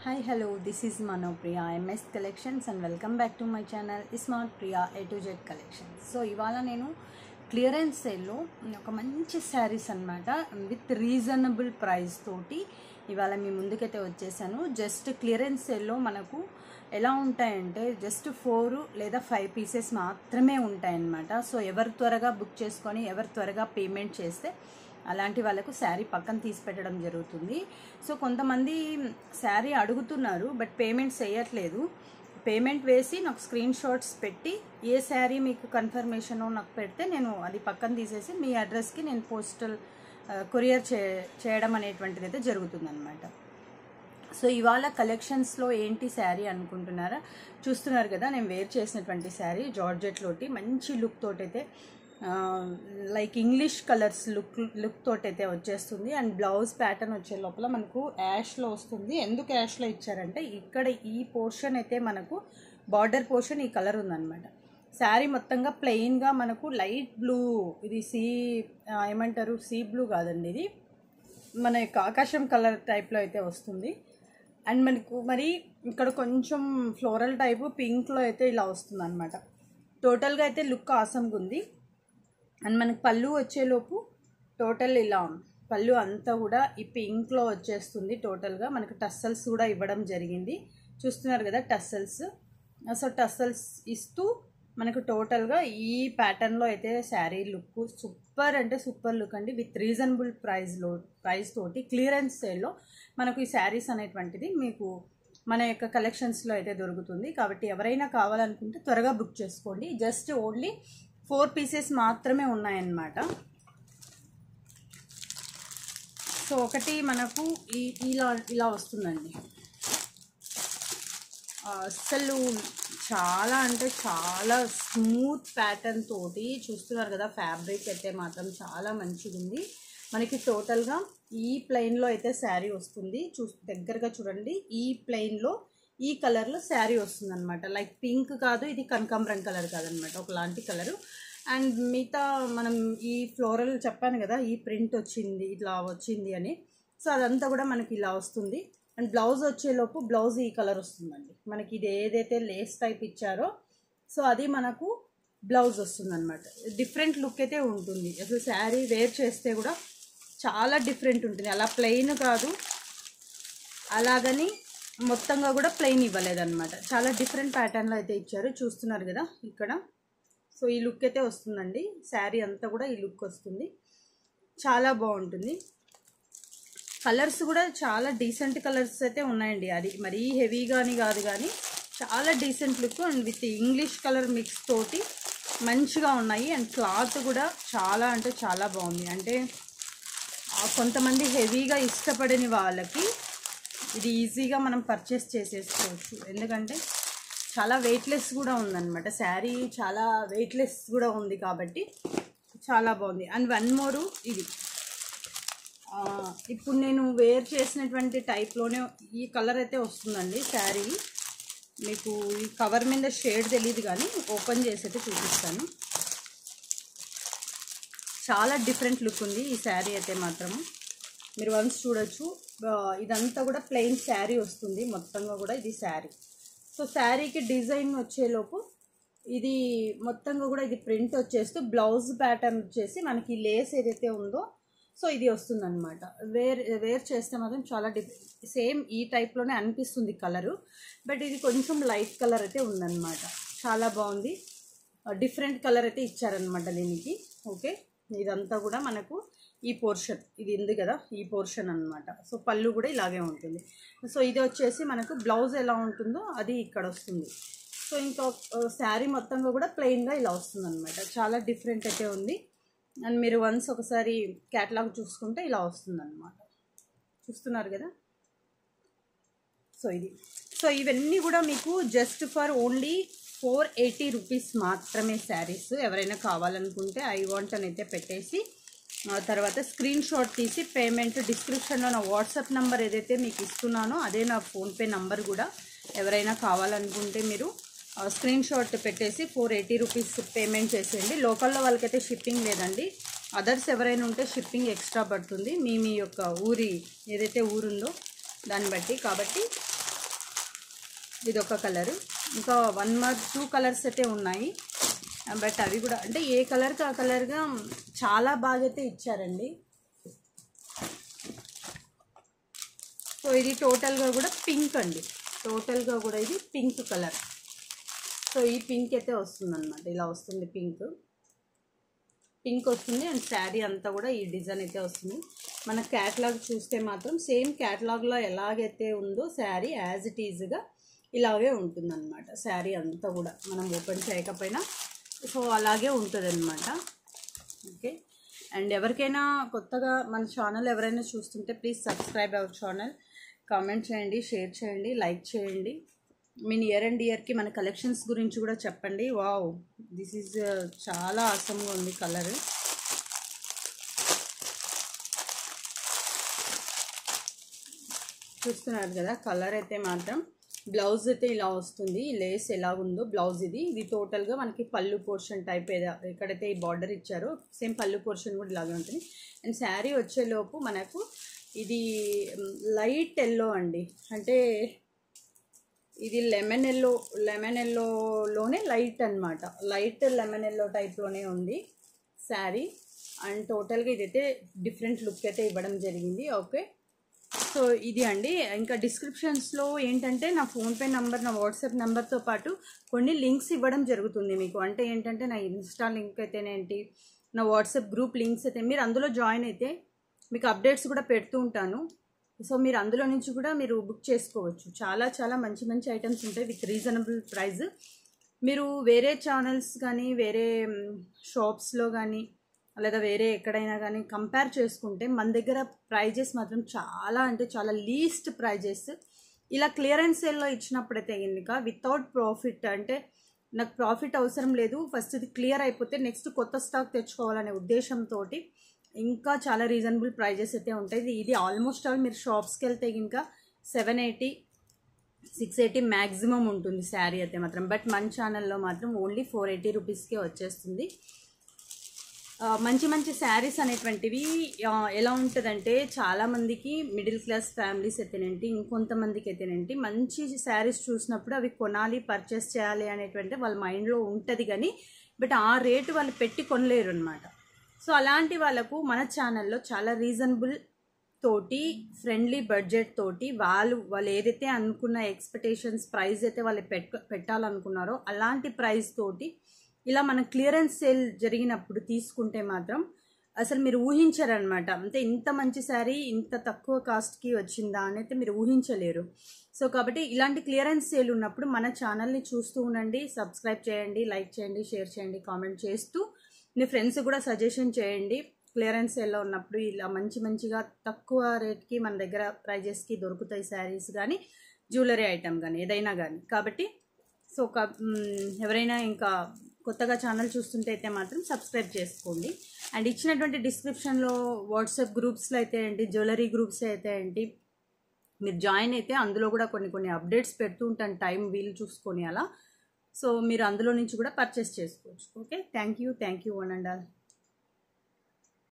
Hi, hello, this is Manopriya MS Collections and welcome back to my channel Smart Priya A to Z Collections. So, ఇవాళ నేను clearance సేల్లో ఒక మంచి శారీస్ అన్నమాట with reasonable price తోటి ఇవాళ మీ ముందుకైతే వచ్చేసాను. జస్ట్ క్లియరెన్స్ సేల్లో మనకు ఎలా ఉంటాయంటే జస్ట్ 4 లేదా 5 పీసెస్ మాత్రమే ఉంటాయన్నమాట. సో ఎవరు త్వరగా బుక్ చేసుకొని ఎవరు త్వరగా పేమెంట్ చేస్తే అలాంటి వాళ్ళకు శారీ పక్కన తీసి పెట్టడం జరుగుతుంది. సో కొంతమంది శారీ అడుగుతున్నారు బట్ పేమెంట్ చేయట్లేదు. పేమెంట్ వేసి నాకు స్క్రీన్ షాట్స్ పెట్టి ఏ శారీ మీకు కన్ఫర్మేషన్ నాకు పెడితే నేను అది పక్కన తీసేసి మీ అడ్రస్కి నేను పోస్టల్ కొరియర్ చేయడం అనేటువంటిది అయితే జరుగుతుందన్నమాట. సో ఇవాళ కలెక్షన్స్లో ఏంటి శారీ అనుకుంటున్నారా? చూస్తున్నారు కదా, నేను వేర్ చేసినటువంటి శారీ జార్జెట్లోటి మంచి లుక్ తోటైతే లైక్ ఇంగ్లీష్ కలర్స్ లుక్ తోటైతే వచ్చేస్తుంది. అండ్ బ్లౌజ్ ప్యాటర్న్ వచ్చే లోపల మనకు యాష్లో వస్తుంది. ఎందుకు యాష్లో ఇచ్చారంటే ఇక్కడ ఈ పోర్షన్ అయితే మనకు బార్డర్ పోర్షన్ ఈ కలర్ ఉందన్నమాట. శారీ మొత్తంగా ప్లెయిన్గా మనకు లైట్ బ్లూ, ఇది ఏమంటారు సీ బ్లూ కాదండి, ఇది మన యొక్క ఆకాశం కలర్ టైప్లో అయితే వస్తుంది. అండ్ మనకు మరి ఇక్కడ కొంచెం ఫ్లోరల్ టైపు పింక్లో అయితే ఇలా వస్తుంది అనమాట. టోటల్గా అయితే లుక్ ఆసమ్గా ఉంది. అండ్ మనకు పళ్ళు వచ్చేలోపు టోటల్ ఇలా పళ్ళు అంతా కూడా ఈ పింక్లో వచ్చేస్తుంది. టోటల్గా మనకు టస్సల్స్ కూడా ఇవ్వడం జరిగింది. చూస్తున్నారు కదా టస్సల్స్. సో టస్సల్స్ ఇస్తూ మనకు టోటల్గా ఈ ప్యాటర్న్లో అయితే శారీ లుక్ సూపర్ అంటే సూపర్ లుక్ అండి. విత్ రీజనబుల్ ప్రైస్ తోటి క్లియరెన్స్ సేల్లో మనకు ఈ శారీస్ అనేటువంటిది మీకు మన యొక్క కలెక్షన్స్లో అయితే దొరుకుతుంది. కాబట్టి ఎవరైనా కావాలనుకుంటే త్వరగా బుక్ చేసుకోండి. జస్ట్ ఓన్లీ 4 పీసెస్ మాత్రమే ఉన్నాయన్నమాట. సో ఒకటి మనకు ఇలా వస్తుందండి. అసలు చాలా అంటే చాలా స్మూత్ ప్యాటర్న్ తోటి చూస్తున్నారు కదా. ఫ్యాబ్రిక్ అయితే మాత్రం చాలా మంచిగా ఉంది. మనకి టోటల్గా ఈ ప్లెయిన్లో అయితే శారీ వస్తుంది. దగ్గరగా చూడండి, ఈ ప్లెయిన్లో ఈ కలర్లో శారీ వస్తుంది అనమాట. లైక్ పింక్ కాదు, ఇది కనకాంబరం కలర్ కాదనమాట, ఒకలాంటి కలరు. అండ్ మిగతా మనం ఈ ఫ్లోరల్ చెప్పాను కదా, ఈ ప్రింట్ వచ్చింది ఇట్లా వచ్చింది అని. సో అదంతా కూడా మనకి ఇలా వస్తుంది. అండ్ బ్లౌజ్ వచ్చేలోపు బ్లౌజ్ ఈ కలర్ వస్తుందండి. మనకి ఇది ఏదైతే లేస్ టైప్ ఇచ్చారో సో అది మనకు బ్లౌజ్ వస్తుంది అనమాట. డిఫరెంట్ లుక్ అయితే ఉంటుంది. అసలు శారీ వేర్ చేస్తే కూడా చాలా డిఫరెంట్ ఉంటుంది. అలా ప్లెయిన్ కాదు, అలాగని మొత్తంగా కూడా ప్లెయిన్ ఇవ్వలేదన్నమాట. చాలా డిఫరెంట్ ప్యాటర్న్లో అయితే ఇచ్చారు. చూస్తున్నారు కదా ఇక్కడ. సో ఈ లుక్ అయితే వస్తుందండి. శారీ అంతా కూడా ఈ లుక్ వస్తుంది. చాలా బాగుంటుంది. కలర్స్ కూడా చాలా డీసెంట్ కలర్స్ అయితే ఉన్నాయండి. అది మరీ హెవీగా అని కాదు కానీ చాలా decent look and with English colour mix తోటి మంచిగా ఉన్నాయి. అండ్ క్లాత్ కూడా చాలా అంటే చాలా బాగుంది. అంటే కొంతమంది హెవీగా ఇష్టపడని వాళ్ళకి ఇది ఈజీగా మనం పర్చేస్ చేసేసుకోవచ్చు. ఎందుకంటే చాలా వెయిట్లెస్ కూడా ఉందన్నమాట. శారీ చాలా వెయిట్లెస్ కూడా ఉంది కాబట్టి చాలా బాగుంది. అండ్ వన్ మోరు, ఇది ఇప్పుడు నేను వేర్ చేసినటువంటి టైప్లోనే ఈ కలర్ అయితే వస్తుందండి శారీ. మీకు ఈ కవర్ మీద షేడ్ తెలియదు కానీ ఓపెన్ చేసి అయితే చూపిస్తాను. చాలా డిఫరెంట్ లుక్ ఉంది ఈ శారీ అయితే మాత్రము. మీరు వన్స్ చూడొచ్చు. ఇదంతా కూడా ప్లెయిన్ శారీ వస్తుంది మొత్తంగా కూడా. ఇది శారీ. సో శారీకి డిజైన్ వచ్చేలోపు ఇది మొత్తంగా కూడా ఇది ప్రింట్ వచ్చేస్తూ బ్లౌజ్ ప్యాటర్న్ వచ్చేసి మనకి లేస్ ఏదైతే ఉందో సో ఇది వస్తుంది అనమాట. వేర్ చేస్తే మాత్రం చాలా సేమ్ ఈ టైప్లోనే అనిపిస్తుంది కలరు. బట్ ఇది కొంచెం లైట్ కలర్ అయితే ఉందన్నమాట. చాలా బాగుంది. డిఫరెంట్ కలర్ అయితే ఇచ్చారనమాట దీనికి. ఓకే, ఇదంతా కూడా మనకు ఈ పోర్షన్ ఇది ఉంది కదా, ఈ పోర్షన్ అనమాట. సో పళ్ళు కూడా ఇలాగే ఉంటుంది. సో ఇది వచ్చేసి మనకు బ్లౌజ్ ఎలా ఉంటుందో అది ఇక్కడ వస్తుంది. సో ఇంకా శారీ మొత్తంగా కూడా ప్లెయిన్గా ఇలా వస్తుంది అనమాట. చాలా డిఫరెంట్ అయితే ఉంది. అండ్ మీరు వన్స్ ఒకసారి క్యాటలాగ్ చూసుకుంటే ఇలా వస్తుంది అనమాట. చూస్తున్నారు కదా. సో ఇవన్నీ కూడా మీకు జస్ట్ ఫర్ ఓన్లీ 480 రూపీస్ మాత్రమే శారీస్. ఎవరైనా కావాలనుకుంటే ఐ వాంట్ అని అయితే పెట్టేసి తర్వాత స్క్రీన్ షాట్ తీసి పేమెంట్ డిస్క్రిప్షన్లో నా వాట్సాప్ నెంబర్ ఏదైతే మీకు ఇస్తున్నానో అదే నా ఫోన్పే నెంబర్ కూడా. ఎవరైనా కావాలనుకుంటే మీరు స్క్రీన్ షాట్ పెట్టేసి 480 రూపీస్ పేమెంట్ చేసేయండి. లోకల్లో వాళ్ళకైతే షిప్పింగ్ లేదండి. అదర్స్ ఎవరైనా ఉంటే షిప్పింగ్ ఎక్స్ట్రా పడుతుంది మీ యొక్క ఊరి ఏదైతే ఊరుందో దాన్ని బట్టి. కాబట్టి ఇది ఒక కలర్, ఇంకా 1 or 2 కలర్స్ అయితే ఉన్నాయి. బట్ అవి కూడా అంటే ఏ కలర్కి ఆ కలర్గా చాలా బాగా అయితే ఇచ్చారండి. సో ఇది టోటల్గా కూడా పింక్ అండి, టోటల్గా కూడా ఇది పింక్ కలర్. సో ఈ పింక్ అయితే వస్తుంది అనమాట, ఇలా వస్తుంది పింక్ వస్తుంది. అండ్ శారీ అంతా కూడా ఈ డిజైన్ అయితే వస్తుంది. మన క్యాటలాగ్ చూస్తే మాత్రం సేమ్ క్యాటలాగ్లో ఎలాగైతే ఉందో శారీ యాజ్ ఇట్ ఈజ్గా ఇలాగే ఉంటుందన్నమాట. శారీ అంతా కూడా మనం ఓపెన్ చేయకపోయినా సో అలాగే ఉంటుంది అనమాట. ఓకే, అండ్ ఎవరికైనా కొత్తగా మన ఛానల్ ఎవరైనా చూస్తుంటే please subscribe our channel, comment చేయండి, షేర్ చేయండి, లైక్ చేయండి. మీ ఇయర్ అండ్ ఇయర్కి మన కలెక్షన్స్ గురించి కూడా చెప్పండి. వావ్, దిస్ ఈజ్ చాలా ఆసమ్గా ఉంది కలర్. చూస్తున్నారు కదా కలర్ అయితే మాత్రం. బ్లౌజ్ అయితే ఇలా వస్తుంది, లేస్ ఎలాగుందో బ్లౌజ్ ఇది టోటల్గా మనకి పళ్ళు పోర్షన్ టైప్ ఎక్కడైతే ఈ బార్డర్ ఇచ్చారో సేమ్ పళ్ళు పోర్షన్ కూడా ఇలాగే ఉంటుంది. అండ్ శారీ వచ్చేలోపు మనకు ఇది లైట్ ఎల్లో అండి, అంటే ఇది లెమన్ ఎల్లోలోనే లైట్ అనమాట, లైట్ లెమన్ ఎల్లో టైప్లోనే ఉంది శారీ. అండ్ టోటల్గా ఇదైతే డిఫరెంట్ లుక్ అయితే ఇవ్వడం జరిగింది. ఓకే, సో ఇది అండి. ఇంకా డిస్క్రిప్షన్స్లో ఏంటంటే నా ఫోన్పే నెంబర్, నా వాట్సాప్ నెంబర్తో పాటు కొన్ని లింక్స్ ఇవ్వడం జరుగుతుంది మీకు. అంటే ఏంటంటే నా ఇన్స్టా లింక్ అయితేనేంటి, నా వాట్సాప్ గ్రూప్ లింక్స్ అయితే మీరు అందులో జాయిన్ అయితే మీకు అప్డేట్స్ కూడా పెడుతూ ఉంటాను. సో మీరు అందులో నుంచి కూడా మీరు బుక్ చేసుకోవచ్చు. చాలా చాలా మంచి మంచి ఐటమ్స్ ఉంటాయి విత్ రీజనబుల్ ప్రైస్. మీరు వేరే ఛానల్స్ కానీ వేరే షాప్స్లో కానీ లేదా వేరే ఎక్కడైనా కానీ కంపేర్ చేసుకుంటే మన దగ్గర ప్రైజెస్ మాత్రం చాలా అంటే చాలా లీస్ట్ ప్రైజెస్. ఇలా క్లియరెన్స్ సేల్లో ఇచ్చినప్పుడైతే కనుక వితౌట్ ప్రాఫిట్, అంటే నాకు ప్రాఫిట్ అవసరం లేదు, ఫస్ట్ ఇది క్లియర్ అయిపోతే నెక్స్ట్ కొత్త స్టాక్ తెచ్చుకోవాలనే ఉద్దేశంతో ఇంకా చాలా రీజనబుల్ ప్రైజెస్ అయితే ఉంటాయి. ఇది ఆల్మోస్ట్ ఆల్ మీరు షాప్స్కి వెళ్తే ఇంకా 780, 680 మ్యాక్సిమం ఉంటుంది శారీ అయితే మాత్రం. బట్ మన ఛానల్లో మాత్రం ఓన్లీ 480 రూపీస్కే వచ్చేస్తుంది. మంచి మంచి శారీస్ అనేటువంటివి ఎలా ఉంటుందంటే చాలామందికి మిడిల్ క్లాస్ ఫ్యామిలీస్ అయితేనేంటి, ఇంకొంతమందికి అయితేనేంటి మంచి శారీస్ చూసినప్పుడు అవి కొనాలి, పర్చేస్ చేయాలి అనేటువంటి వాళ్ళ మైండ్లో ఉంటుంది. కానీ బట్ ఆ రేటు వాళ్ళు పెట్టి కొనలేరు అనమాట. సో అలాంటి వాళ్ళకు మన ఛానల్లో చాలా రీజనబుల్ తోటి, ఫ్రెండ్లీ బడ్జెట్ తోటి వాళ్ళు ఏదైతే అనుకున్న ఎక్స్పెక్టేషన్స్ ప్రైస్ అయితే వాళ్ళు పెట్టాలనుకున్నారో అలాంటి ప్రైస్ తోటి ఇలా మన క్లియరెన్స్ సేల్ జరిగినప్పుడు తీసుకుంటే మాత్రం అసలు మీరు ఊహించరనమాట. అంటే ఇంత మంచి శారీ ఇంత తక్కువ కాస్ట్కి వచ్చిందా అనేది మీరు ఊహించలేరు. సో కాబట్టి ఇలాంటి క్లియరెన్స్ సేల్ ఉన్నప్పుడు మన ఛానల్ని చూస్తూ ఉండండి, సబ్స్క్రైబ్ చేయండి, లైక్ చేయండి, షేర్ చేయండి, కామెంట్ చేస్తూ మీ ఫ్రెండ్స్ కూడా సజెషన్ చేయండి. క్లియరెన్స్ సేల్లో ఉన్నప్పుడు ఇలా మంచిగా తక్కువ రేట్కి మన దగ్గర ప్రైజెస్కి దొరుకుతాయి శారీస్ కానీ జ్యువెలరీ ఐటమ్ కానీ ఏదైనా కానీ. కాబట్టి సో ఎవరైనా ఇంకా కొత్తగా ఛానల్ చూస్తుంటే అయితే మాత్రం సబ్స్క్రైబ్ చేసుకోండి. అండ్ ఇచ్చినటువంటి డిస్క్రిప్షన్లో వాట్సాప్ గ్రూప్స్లో అయితే ఏంటి, జ్యువెలరీ గ్రూప్స్ అయితే ఏంటి, మీరు జాయిన్ అయితే అందులో కూడా కొన్ని అప్డేట్స్ పెడుతూ ఉంటాను టైం వీలు చూసుకొని అలా. సో మీరు అందులో నుంచి కూడా పర్చేస్ చేసుకోవచ్చు. Okay, thank you one and all.